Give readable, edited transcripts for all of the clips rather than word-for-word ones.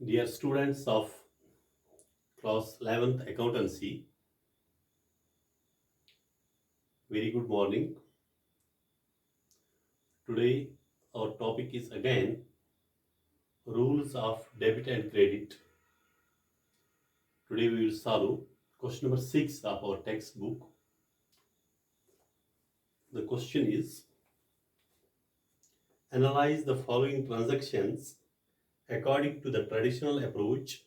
Dear students of class 11th accountancy, very good morning. Today our topic is again rules of debit and credit. Today we will solve question number 6 of our textbook. The question is, analyze the following transactions according to the traditional approach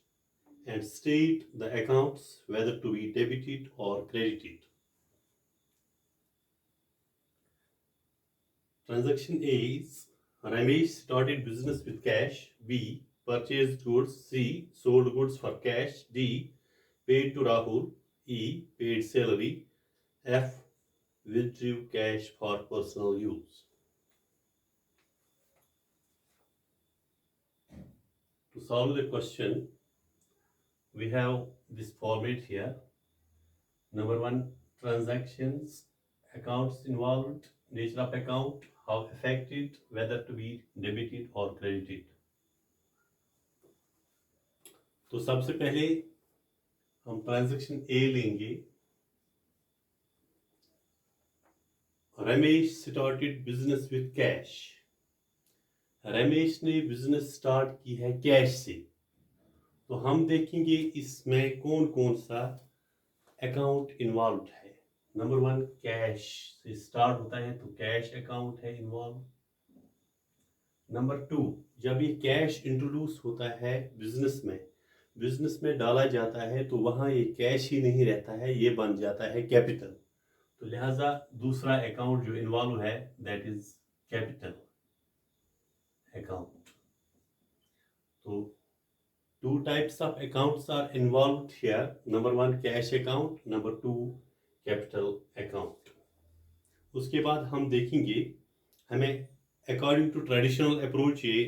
and state the accounts whether to be debited or credited. Transaction A is Ramesh started business with cash. B. Purchased goods. C. Sold goods for cash. D. Paid to Rahul. E. Paid salary. F. Withdrew cash for personal use. To solve the question, we have this format here. Number 1, transactions, accounts involved, nature of account, how affected, whether to be debited or credited. तो सबसे पहले हम transaction ए लेंगे. Ramesh started business with cash. Ramesh ने business start की है cash से. तो हम देखेंगे इसमें कौन कौन सा अकाउंट इन्वॉल्व है. नंबर 1, कैश से स्टार्ट होता है तो कैश अकाउंट है इन्वॉल्व. नंबर 2, जब ये कैश इंट्रोड्यूस होता है बिजनेस में डाला जाता है तो वहां ये कैश ही नहीं रहता है, ये बन जाता है कैपिटल. तो लिहाजा दूसरा अकाउंट जो इन्वॉल्व है दैट इज कैपिटल अकाउंट. तो 2 types of accounts are involved here. Number 1, cash account. Number 2, capital account. उसके बाद हम देखेंगे हमें अकॉर्डिंग टू ट्रेडिशनल अप्रोच ये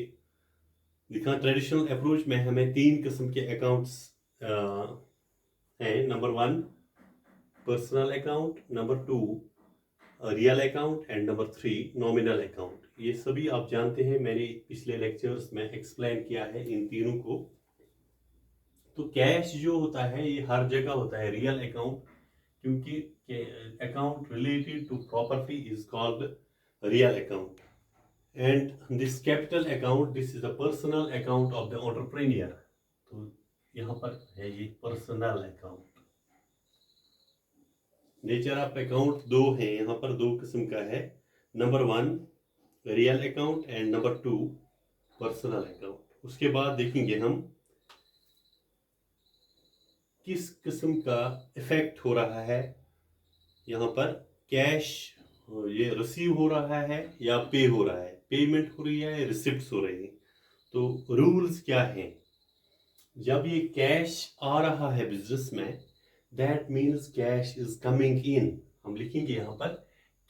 दिखा. ट्रेडिशनल अप्रोच में हमें 3 किस्म के अकाउंट्स हैं. Number 1, personal account. Number 2, real account. And number 3, nominal account. ये सभी आप जानते हैं, मैंने पिछले लेक्चर्स में एक्सप्लेन किया है इन तीनों को. तो कैश जो होता है ये हर जगह होता है रियल अकाउंट, क्योंकि account related to property is called real account. And this capital account, this is the personal account of the entrepreneur. तो यहाँ पर है ये personal account. Nature of account 2 है, यहाँ पर 2 किस्म का है. Number 1, real account and number 2, personal account. उसके बाद देखेंगे हम किस किस्म का इफेक्ट हो रहा है. यहाँ पर कैश ये रिसीव हो रहा है या पे हो रहा है, पेमेंट हो रही है, रिसिप्ट्स हो रही है. तो रूल्स क्या हैं. जब ये कैश आ रहा है बिजनेस में, that means cash is coming in. हम लिखेंगे यहाँ पर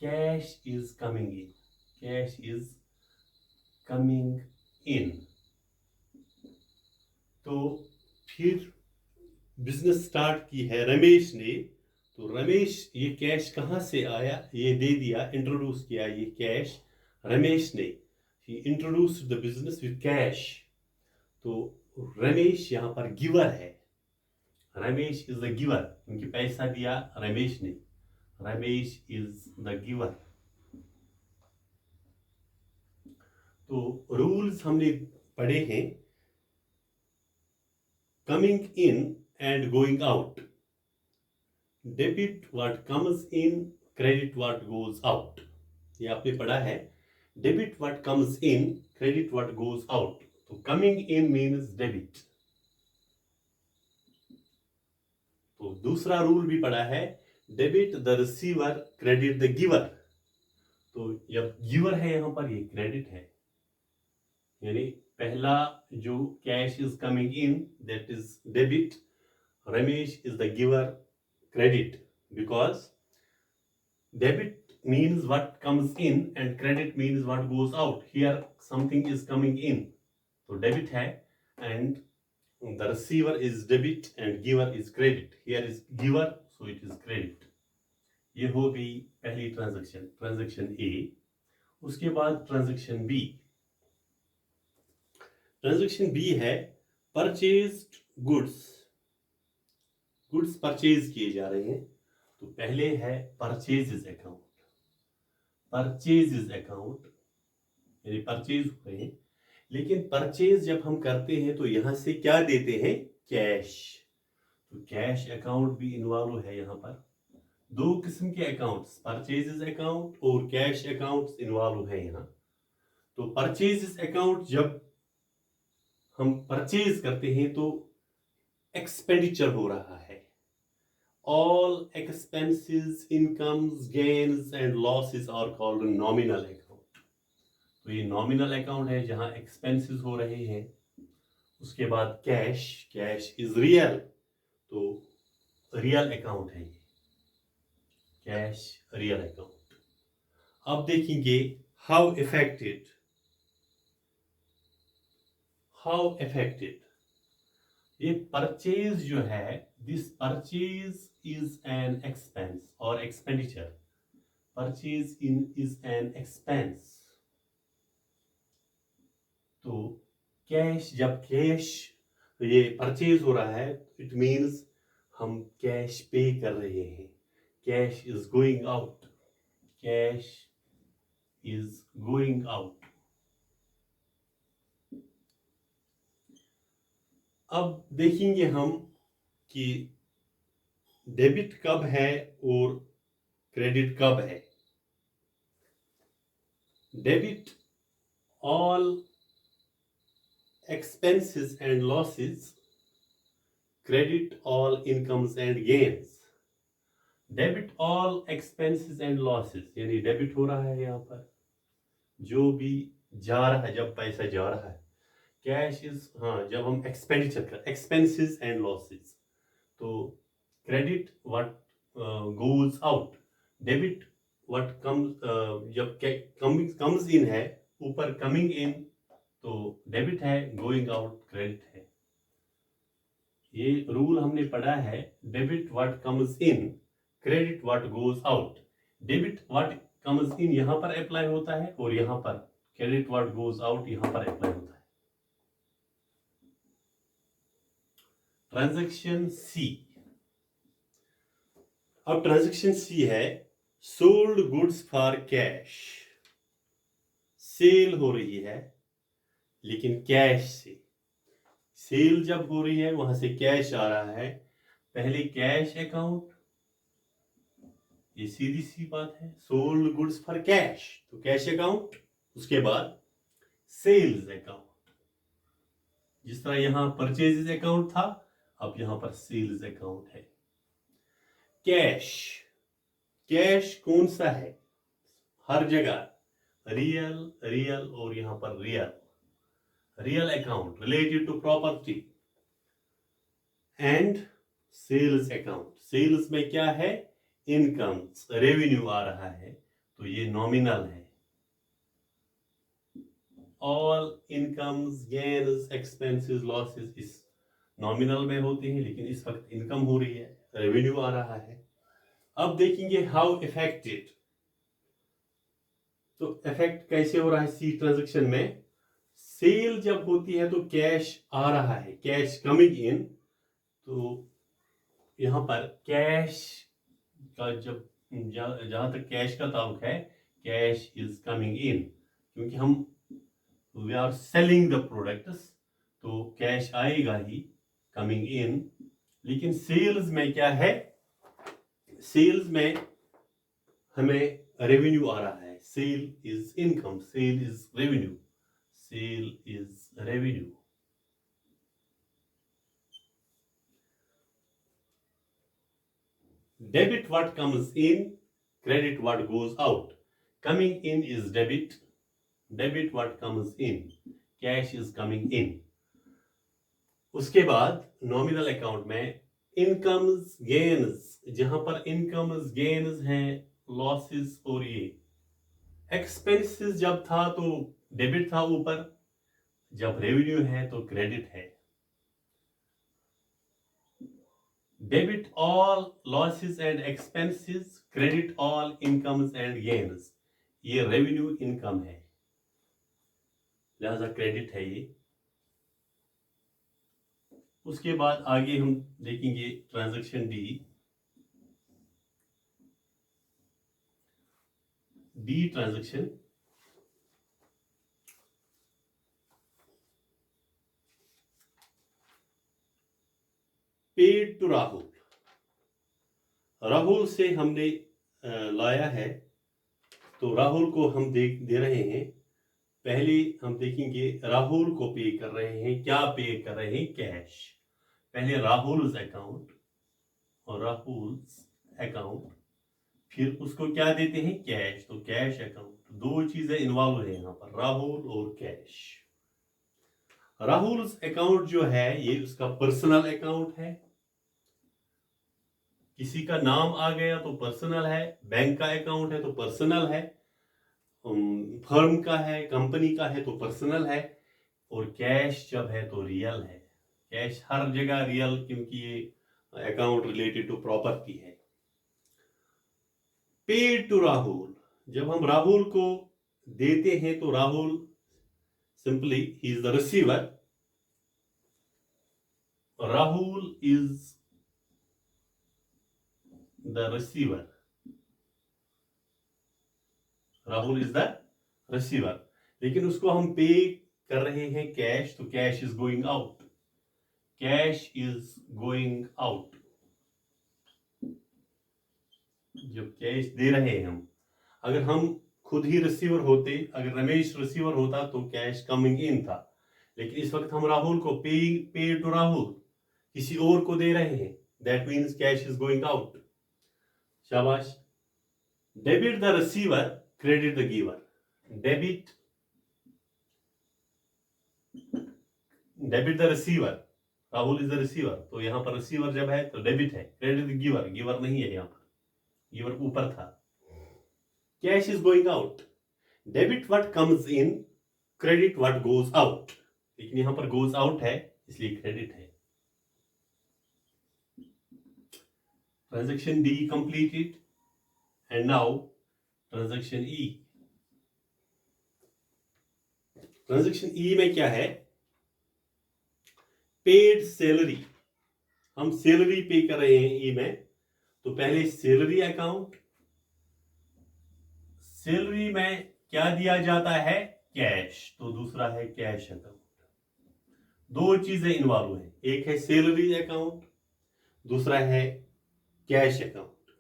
cash is coming in. Cash is coming in. तो फिर बिजनेस स्टार्ट की है रमेश ने. तो रमेश ये कैश कहाँ से आया, ये दे दिया, इंट्रोड्यूस किया ये कैश रमेश ने. He introduce the business with cash. तो रमेश यहाँ पर गिवर है. रमेश इज द गिवर, क्योंकि पैसा दिया रमेश ने. Ramesh is the giver. तो रूल्स हमने पढ़े हैं. Coming in and going out. Debit what comes in, credit what goes out. ये आपने पढ़ा है. Debit what comes in, credit what goes out. तो coming in means debit. तो दूसरा रूल भी पढ़ा है, debit the receiver, credit the giver. तो जब गिवर है यहाँ पर ये क्रेडिट है, यानी पहला जो cash is coming in that is debit. Ramesh is the giver, credit, because debit means what comes in and credit means what goes out. Here something is coming in, so debit hai, and the receiver is debit and giver is credit. Here is giver, so it is credit. ये हो गई पहली transaction ए. उसके बाद transaction B. Transaction B है purchased goods purchase किए जा रहे हैं, तो पहले है परचेजेस अकाउंट यानी परचेज हो रहे हैं। लेकिन परचेज जब हम करते हैं तो यहां से क्या देते हैं, कैश। तो कैश अकाउंट भी इन्वॉल्व है यहाँ पर। दो किस्म के अकाउंट्स, परचेजेस अकाउंट और कैश अकाउंट्स इन्वॉल्व है यहाँ। तो परचेजेस अकाउंट जब हम परचेज करते हैं तो एक्सपेंडिचर हो रहा है। All expenses, incomes, gains and losses are called nominal account. तो ये nominal account है जहां expenses हो रहे हैं। उसके बाद कैश is real, तो रियल अकाउंट है ये, कैश रियल अकाउंट। अब देखेंगे हाउ अफेक्टेड ये परचेज जो है, this purchase is an expense और expenditure. Purchase is an expense. तो जब कैश ये परचेज हो रहा है, इट मीन्स हम कैश पे कर रहे हैं। Cash is going out, cash is going out. अब देखेंगे हम कि डेबिट कब है और क्रेडिट कब है। Debit all expenses and losses, credit all incomes and gains। Debit all expenses and losses यानी डेबिट हो रहा है यहाँ पर जो भी जा रहा है, जब पैसा जा रहा है। कैश इज, हाँ, जब हम एक्सपेंडिचर कर, एक्सपेंसेस एंड लॉसेस। तो credit what goes out, debit what comes, जब कम्स इन है, ऊपर कमिंग इन तो डेबिट है, गोइंग आउट क्रेडिट है। ये रूल हमने पढ़ा है, debit what comes in, credit what goes out. Debit what comes इन यहां पर अप्लाई होता है और यहां पर क्रेडिट व्हाट गोज आउट यहां पर अप्लाई होता है। Transaction C. अब ट्रांजैक्शन सी है sold goods for cash. Sale हो रही है लेकिन कैश से। सेल जब हो रही है वहां से कैश आ रहा है, पहले कैश अकाउंट, ये सीधी सी बात है, सोल्ड गुड्स फॉर कैश तो कैश अकाउंट, उसके बाद सेल्स अकाउंट। जिस तरह यहां परचेजेस अकाउंट था, अब यहां पर सेल्स अकाउंट है। कैश कौन सा है, हर जगह रियल और यहां पर real account related to property. And sales account, sales में क्या है, इनकम्स, रेवेन्यू आ रहा है, तो ये नॉमिनल है। All incomes, gains, expenses, losses इस नॉमिनल में होते हैं, लेकिन इस वक्त इनकम हो रही है, रेवेन्यू आ रहा है। अब देखेंगे हाउ इफेक्टेड। तो इफेक्ट कैसे हो रहा है सी ट्रांजैक्शन में। सेल जब होती है तो कैश आ रहा है, कैश कमिंग इन, तो यहां पर कैश का जब जहां तक कैश का ताल्लुक है, कैश इज कमिंग इन, क्योंकि हम we are selling the products, तो कैश आएगा ही कमिंग इन। लेकिन सेल्स में क्या है, सेल्स में हमें रेवेन्यू आ रहा है। Sale is income, sale is revenue, sale is revenue. Debit what comes in, credit what goes out। Coming in is debit what comes in, cash is coming in। उसके बाद नॉमिनल अकाउंट में incomes gains, जहां पर incomes gains हैं, losses और ये expenses जब था तो डेबिट था ऊपर, जब रेवेन्यू है तो क्रेडिट है। Debit all losses and expenses, credit all incomes and gains, ये रेवेन्यू इनकम है, लिहाजा क्रेडिट है ये। उसके बाद आगे हम देखेंगे transaction D transaction. Paid to Rahul, Rahul से हमने लाया है, तो राहुल को हम दे रहे हैं। पहले हम देखेंगे राहुल को पे कर रहे हैं, क्या पे कर रहे हैं, कैश। पहले राहुल्स अकाउंट और राहुल्स अकाउंट, फिर उसको क्या देते हैं, कैश। तो कैश अकाउंट, दो चीजें इन्वॉल्व है यहाँ पर, राहुल और कैश। राहुल्स अकाउंट जो है ये उसका पर्सनल अकाउंट है, किसी का नाम आ गया तो पर्सनल है, बैंक का अकाउंट है तो पर्सनल है, फर्म का है, कंपनी का है तो पर्सनल है, और कैश जब है तो रियल है। कैश हर जगह रियल, क्योंकि ये अकाउंट रिलेटेड टू प्रॉपर्टी है। पेड टू राहुल, जब हम राहुल को देते हैं तो Rahul simply he is the receiver, Rahul is the receiver, Rahul is the receiver. लेकिन उसको हम पे कर रहे हैं कैश, तो cash is going out, cash is going out. जब कैश दे रहे हैं हम, अगर हम खुद ही रिसीवर होते, अगर रमेश रिसीवर होता तो कैश कमिंग इन था, लेकिन इस वक्त हम राहुल को पे टू राहुल किसी और को दे रहे हैं, that means cash is going out. शाबाश। Debit the receiver, credit the giver. Debit the receiver, Rahul is the receiver, तो यहां पर रिसीवर जब है तो डेबिट है, क्रेडिट द गिवर, गिवर नहीं है, यहां पर गिवर ऊपर था। Cash is going out, debit what comes in, credit what goes out, लेकिन यहां पर गोज आउट है इसलिए क्रेडिट है। Transaction D completed, and now transaction E. Transaction E में क्या है, पेड सैलरी, हम सैलरी पे कर रहे हैं ई में, तो पहले सैलरी अकाउंट, सैलरी में क्या दिया जाता है, कैश, तो दूसरा है कैश अकाउंट। दो चीजें इन्वॉल्व है, एक है सैलरी अकाउंट, दूसरा है कैश अकाउंट।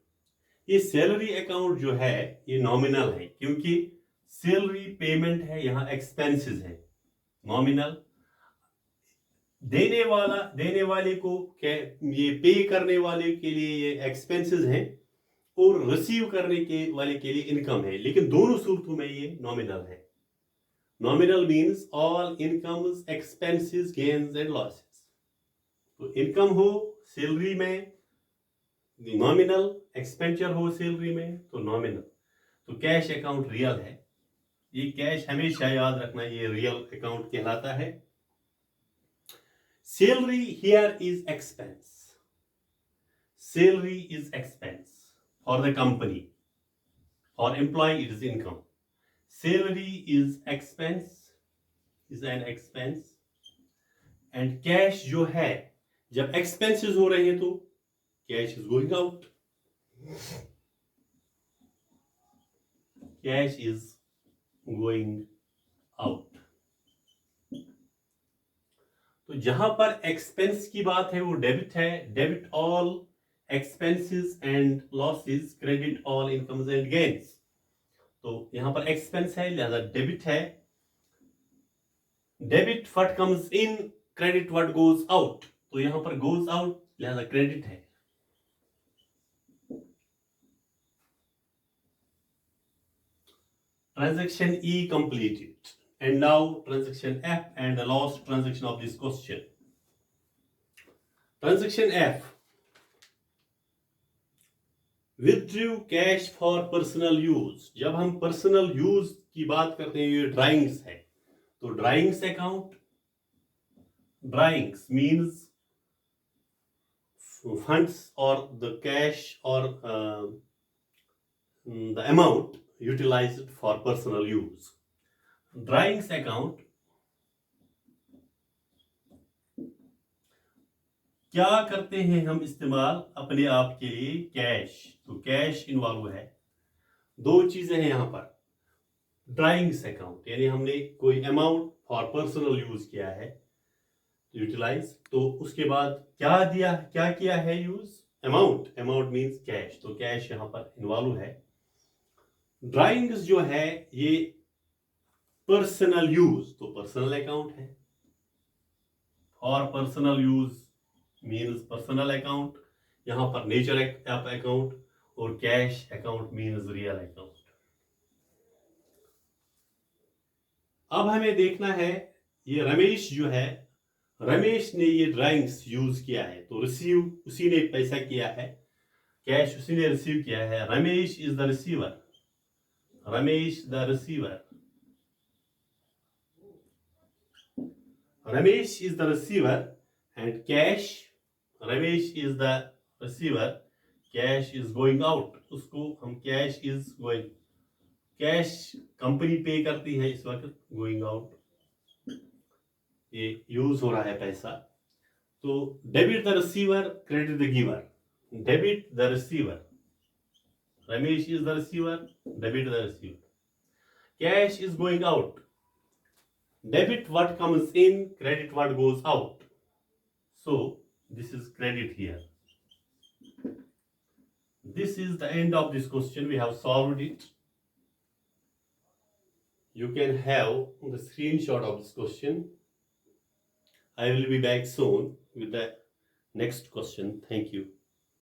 ये सैलरी अकाउंट जो है ये नॉमिनल है, क्योंकि सैलरी पेमेंट है, यहां एक्सपेंसेस है। नॉमिनल, देने वाले को ये पे करने वाले के लिए ये एक्सपेंसेस हैं, और रिसीव करने के वाले के लिए इनकम है, लेकिन दोनों सूरतों में ये नॉमिनल है। Nominal means all incomes, expenses, gains and losses. तो इनकम हो सैलरी में नॉमिनल, एक्सपेंचर हो सैलरी में तो नॉमिनल। तो कैश अकाउंट रियल है, ये कैश हमेशा याद रखना, ये रियल अकाउंट कहलाता है। Salary here is expense, salary is expense for the company, for employee it is income. Salary is expense, is an expense, and cash जो है जब expenses हो रहे हैं तो cash is going out, cash is going out। तो जहां पर expense की बात है वो डेबिट है, debit all expenses and losses, credit all incomes and gains। तो यहां पर expense है लिहाजा डेबिट है, debit what comes in, credit what goes out, तो यहां पर goes out लिहाजा क्रेडिट है। Transaction E completed, and now transaction F and the last transaction of this question. Transaction F, withdrew cash for personal use. जब हम personal use की बात करते हैं, ये ड्राइंग्स है, तो drawings account, drawings means funds और द कैश और the amount utilised for personal use. Drawings account क्या करते हैं हम इस्तेमाल अपने आप के लिए? कैश। तो कैश इन्वॉल्व है। दो चीजें हैं यहाँ पर। ड्राइंग्स अकाउंट यानी हमने कोई अमाउंट फॉर पर्सनल यूज किया है, यूटिलाइज, तो उसके बाद क्या दिया, क्या किया है use? Amount. Amount means cash, तो कैश यहां पर इन्वॉल्व है। ड्राइंग्स जो है ये पर्सनल यूज, तो पर्सनल अकाउंट है। For personal use means personal account, यहां पर नेचर अकाउंट, और cash account means real account. अब हमें देखना है ये रमेश जो है, रमेश ने ये ड्राइंग्स यूज किया है, तो रिसीव उसी ने पैसा किया है, कैश उसी ने रिसीव किया है। Ramesh is the receiver, Ramesh the receiver, Ramesh is the receiver and cash, Ramesh is the receiver, cash is going out, उसको हम cash is going, cash company पे करती है इस वक्त, गोइंग आउट, ये यूज हो रहा है पैसा। तो debit the receiver, credit the giver, debit the receiver, Ramesh is the receiver, debit the receiver, cash is going out, debit what comes in, credit what goes out, so this is credit here. This is the end of this question. We have solved it. You can have the screenshot of this question. I will be back soon with the next question. Thank you.